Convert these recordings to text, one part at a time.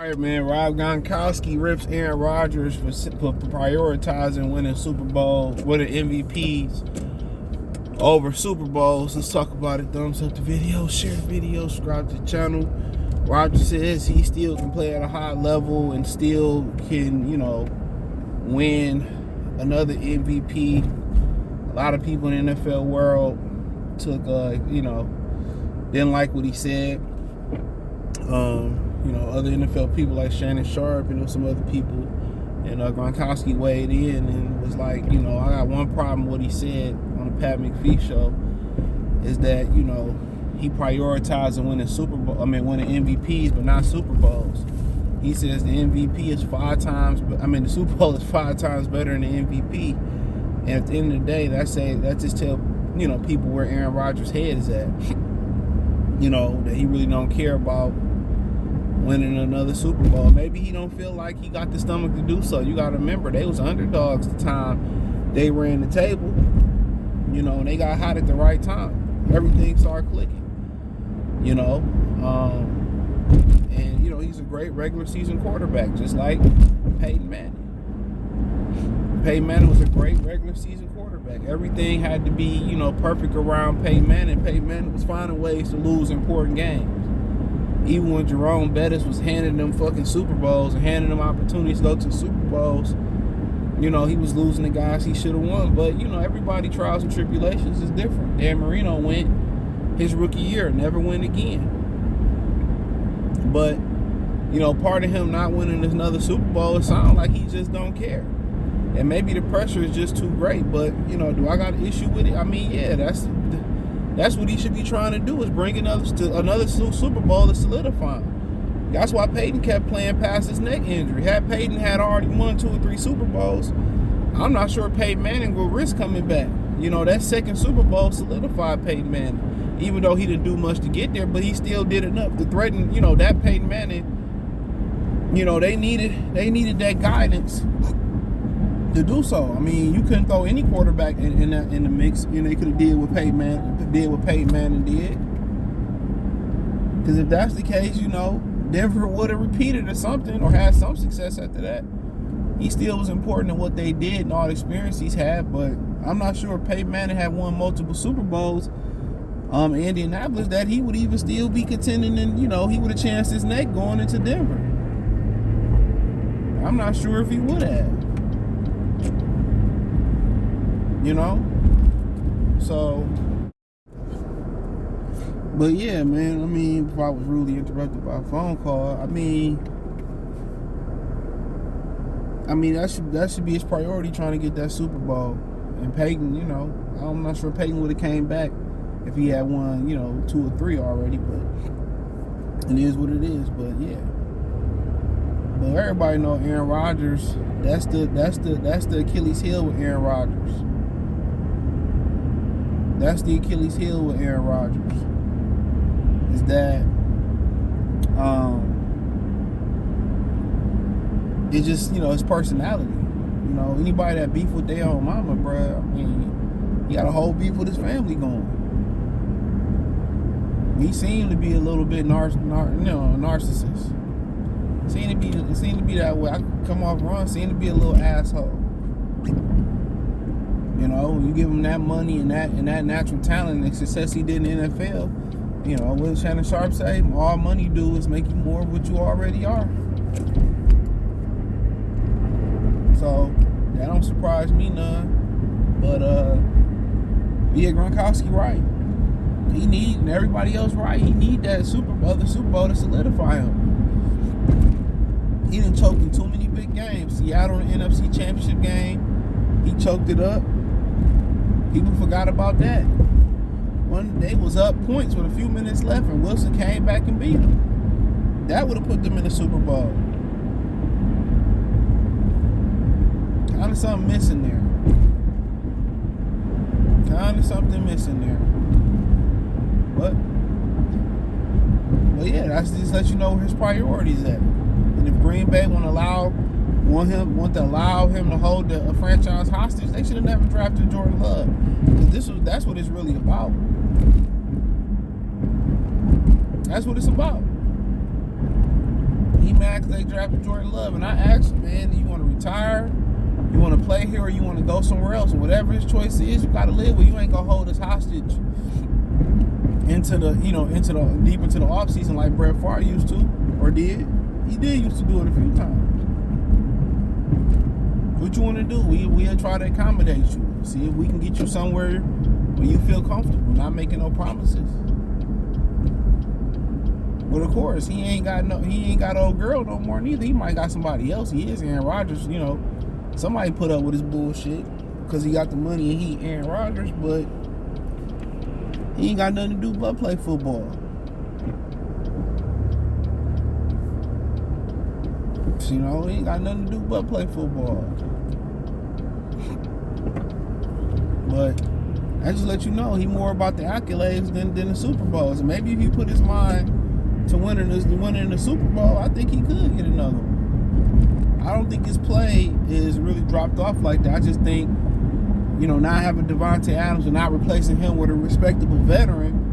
All right, man. Gronkowski rips Aaron Rodgers for prioritizing winning Super Bowl, winning MVPs over Super Bowls. Let's talk about it. Thumbs up the video, share the video, subscribe to the channel. Rodgers says he still can play at a high level and still can, win another MVP. A lot of people in the NFL world took, didn't like what he said. Other NFL people like Shannon Sharp, some other people, and Gronkowski weighed in and was like, I got one problem with what he said on the Pat McAfee show is that, he prioritized winning winning MVPs, but not Super Bowls. He says the MVP is the Super Bowl is 5 times better than the MVP. And at the end of the day, that just tell, people where Aaron Rodgers' head is at. That he really don't care about winning another Super Bowl. Maybe he don't feel like he got the stomach to do so. You got to remember, they was underdogs at the time they ran the table, and they got hot at the right time. Everything started clicking, and he's a great regular season quarterback, just like Peyton Manning. Peyton Manning was a great regular season quarterback. Everything had to be, perfect around Peyton Manning. Peyton Manning was finding ways to lose important games. Even when Jerome Bettis was handing them fucking Super Bowls and handing them opportunities to go to Super Bowls, he was losing the guys he should have won. But, everybody trials and tribulations is different. Dan Marino went his rookie year, never win again. But, part of him not winning another Super Bowl, it sounds like he just don't care. And maybe the pressure is just too great. But, do I got an issue with it? I mean, yeah, that's what he should be trying to do, is bring another Super Bowl to solidify him. That's why Peyton kept playing past his neck injury. Had Peyton had already won 2 or 3 Super Bowls, I'm not sure Peyton Manning will risk coming back. That second Super Bowl solidified Peyton Manning, even though he didn't do much to get there, but he still did enough to threaten, that Peyton Manning, they needed that guidance to do so. I mean, you couldn't throw any quarterback in the mix. They could have did what Peyton Manning did. Because if that's the case, Denver would have repeated or something, or had some success after that. He still was important in what they did and all the experience he's had, but I'm not sure if Peyton Manning had won multiple Super Bowls in Indianapolis that he would even still be contending, and he would have chanced his neck going into Denver. I'm not sure if he would have. So, but yeah, man, if I was rudely interrupted by a phone call, that should be his priority, trying to get that Super Bowl. And Peyton, I'm not sure Peyton would have came back if he had won, 2 or 3 already, but it is what it is. But yeah. But everybody know Aaron Rodgers, that's the Achilles heel with Aaron Rodgers. That's the Achilles heel with Aaron Rodgers. Is that it's just, his personality. Anybody that beef with their own mama, bruh, he got a whole beef with his family going. He seemed to be a little bit narcissist. Seemed to be that way. I come off wrong, seemed to be a little asshole. You give him that money and that natural talent and the success he did in the NFL, what did Shannon Sharp say? All money do is make you more of what you already are. So that don't surprise me none. But yeah, Gronkowski right. He need, and everybody else right. He need that other Super Bowl to solidify him. He done choked in too many big games. Seattle in the NFC Championship game, he choked it up. People forgot about that. They was up points with a few minutes left, and Wilson came back and beat them. That would have put them in the Super Bowl. Kind of something missing there. But yeah, that's just let you know where his priorities at. And if Green Bay want to allow him to hold the franchise hostage, they should have never drafted Jordan Love. Because that's what it's really about. That's what it's about. He mad because they drafted Jordan Love. And I asked him, man, do you want to retire? You want to play here or you want to go somewhere else? And whatever his choice is, you got to live with. You ain't going to hold us hostage into the deep into the offseason like Brett Favre used to, or did. He did used to do it a few times. What you want to do? We'll try to accommodate you. See if we can get you somewhere where you feel comfortable, not making no promises. But of course, he ain't got old girl no more neither. He might got somebody else. He is Aaron Rodgers, Somebody put up with his bullshit because he got the money and he Aaron Rodgers, but he ain't got nothing to do but play football. He ain't got nothing to do but play football. But I just let you know, he more about the accolades than the Super Bowls. And maybe if he put his mind to winning the Super Bowl, I think he could get another one. I don't think his play is really dropped off like that. I just think, not having Devontae Adams and not replacing him with a respectable veteran,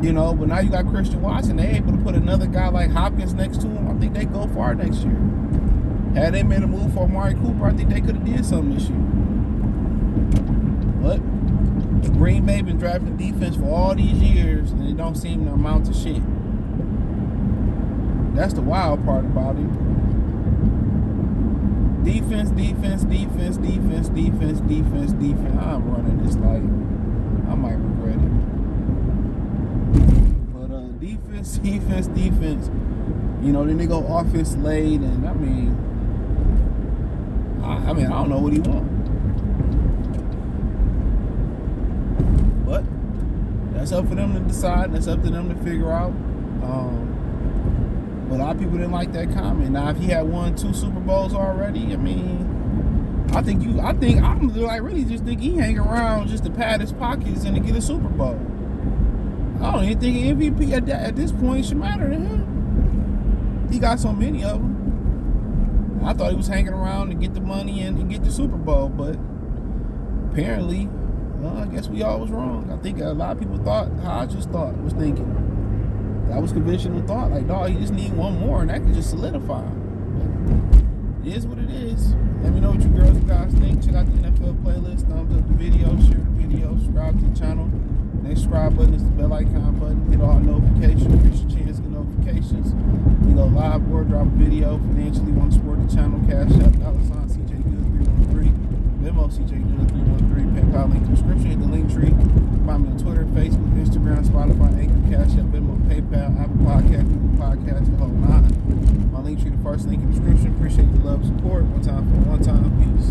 but now you got Christian Watson. They able to put another guy like Hopkins next to him. I think they go far next year. Had they made a move for Amari Cooper, I think they could have did something this year. But Green Bay been drafting defense for all these years, and it don't seem to amount to shit. That's the wild part about it. Defense. I'm running this like I might regret it. But defense. Then they go offense late, and I don't know what he wants. But that's up for them to decide. That's up to them to figure out. But a lot of people didn't like that comment. Now, if he had won 2 Super Bowls already, I really just think he hang around just to pad his pockets and to get a Super Bowl. I don't even think an MVP at this point should matter to him. He got so many of them. I thought he was hanging around to get the money and to get the Super Bowl, but apparently, I guess we all was wrong. I think a lot of people thought how I just was thinking. That was conventional thought. Like, dog, you just need one more and that could just solidify. It is what it is. Let me know what you girls and guys think. Check out the NFL playlist. Thumbs up the video, share the video, subscribe to the channel. Next subscribe button is the bell icon button. Hit all notifications. Increase your chance to get notifications. We go live or drop a video. Financially want to support the channel. Cash App, $CJ Good313. Venmo, CJ Good313. PayPal link in the description. Hit the link tree. Find me on Twitter, Facebook, Instagram, Spotify, Anchor, Cash App, Venmo, PayPal, Apple Podcasts, Google Podcasts, the whole 9. My link tree, the first link in the description. Appreciate the love and support. One time. Peace.